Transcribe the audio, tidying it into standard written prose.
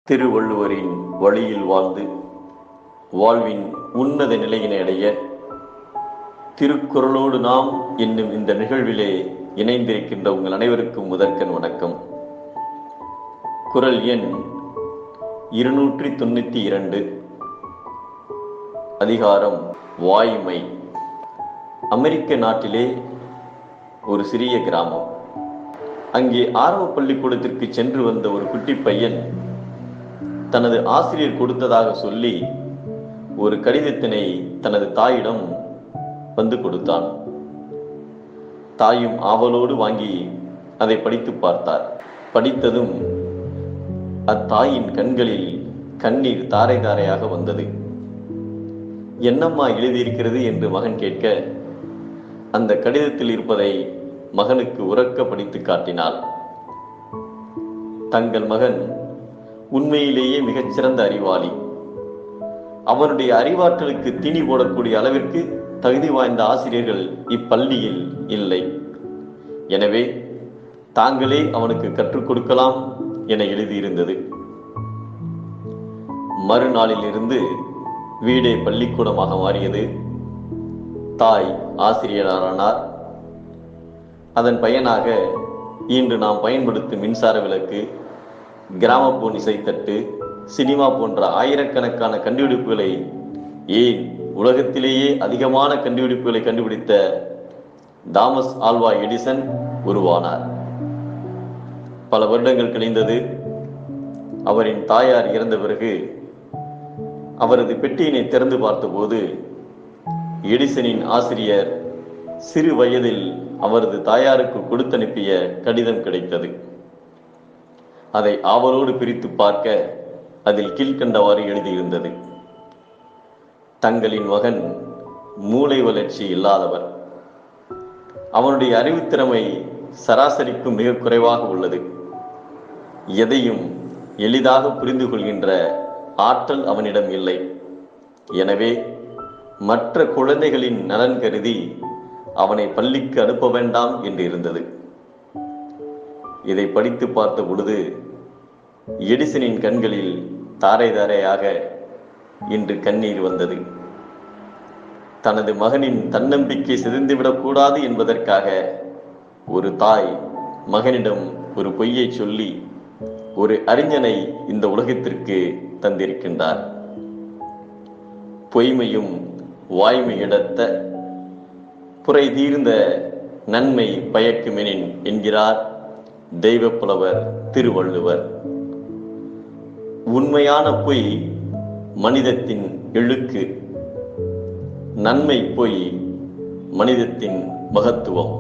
திருவள்ளுவரின் வழியில் வாழ்ந்து வாழ்வின் உன்னத நிலையினை அடைய திருக்குறளோடு நாம் என்னும் இந்த நிகழ்விலே இணைந்திருக்கின்ற உங்கள் அனைவருக்கும் முதற்கண் வணக்கம். குறள் எண் 292, அதிகாரம் வாய்மை. அமெரிக்க நாட்டிலே ஒரு சிறிய கிராமம். அங்கே ஆரம்ப பள்ளிக்கூடத்திற்கு சென்று வந்த ஒரு குட்டி பையன் தனது ஆசிரியர் கொடுத்ததாக சொல்லி ஒரு கடிதத்தினை தனது தாயிடம் வந்து கொடுத்தான். தாயும் ஆவலோடு வாங்கி அதை படித்து பார்த்தார். படித்ததும் அத்தாயின் கண்களில் கண்ணீர் தாரை தாரையாக வந்தது. என்னம்மா எழுதியிருக்கிறது என்று மகன் கேட்க, அந்த கடிதத்தில் இருப்பதை மகனுக்கு உரக்க படித்து காட்டினாள். தங்கள் மகன் உண்மையிலேயே மிகச்சிறந்த அறிவாளி. அவனுடைய அறிவாற்றலுக்கு தீனி போடக்கூடிய அளவிற்கு தகுதி வாய்ந்த ஆசிரியர்கள் இப்பள்ளியில் இல்லை. எனவே தாங்களே அவனுக்கு கற்றுக் கொடுக்கலாம் என எழுதியிருந்தது. மறுநாளில் இருந்து வீடே பள்ளிக்கூடமாக மாறியது. தாய் ஆசிரியரானார். அதன் பயனாக இன்று நாம் பயன்படுத்தும் மின்சார விளக்கு, கிராமபோன் இசைத்தட்டு, சினிமா போன்ற ஆயிரக்கணக்கான கண்டுபிடிப்புகளை, ஏன் உலகத்திலேயே அதிகமான கண்டுபிடிப்புகளை கண்டுபிடித்த தாமஸ் ஆல்வா எடிசன் உருவானார். பல வருடங்கள் கழிந்தது. அவரின் தாயார் இறந்த பிறகு அவரது பெட்டியினை திறந்து பார்த்தபோது எடிசனின் ஆசிரியர் சிறு வயதில் அவரது தாயாருக்கு கொடுத்தனுப்பிய கடிதம் கிடைத்தது. அதை ஆவலோடு பிரித்து பார்க்க அதில் கீழ்கண்டவாறு எழுதியிருந்தது: தங்களின் மகன் மூளை வளர்ச்சி இல்லாதவர். அவனுடைய அறிவுத்திறமை சராசரிக்கும் மிக குறைவாக உள்ளது. எதையும் எளிதாக புரிந்து கொள்கின்ற ஆற்றல் அவனிடம் இல்லை. எனவே மற்ற குழந்தைகளின் நலன் கருதி அவனை பள்ளிக்கு அனுப்ப வேண்டாம் என்று இருந்தது. இதை படித்து பார்த்த பொழுது எடிசனின் கண்களில் தாரை தாரையாக இன்று கண்ணீர் வந்தது. தனது மகனின் தன்னம்பிக்கை சிதைந்துவிடக் கூடாது என்பதற்காக ஒரு தாய் மகனிடம் ஒரு பொய்யை சொல்லி ஒரு அறிஞனை இந்த உலகத்திற்கு தந்திருக்கின்றார். பொய்மையும் வாய்மையிடத்த புரை தீர்ந்த நன்மை பயக்குமெனின் என்கிறார் தெய்வ புலவர் திருவள்ளுவர். உண்மையான பொய் மனிதத்தின் இழுக்கு, நன்மை பொய் மனிதத்தின் மகத்துவம்.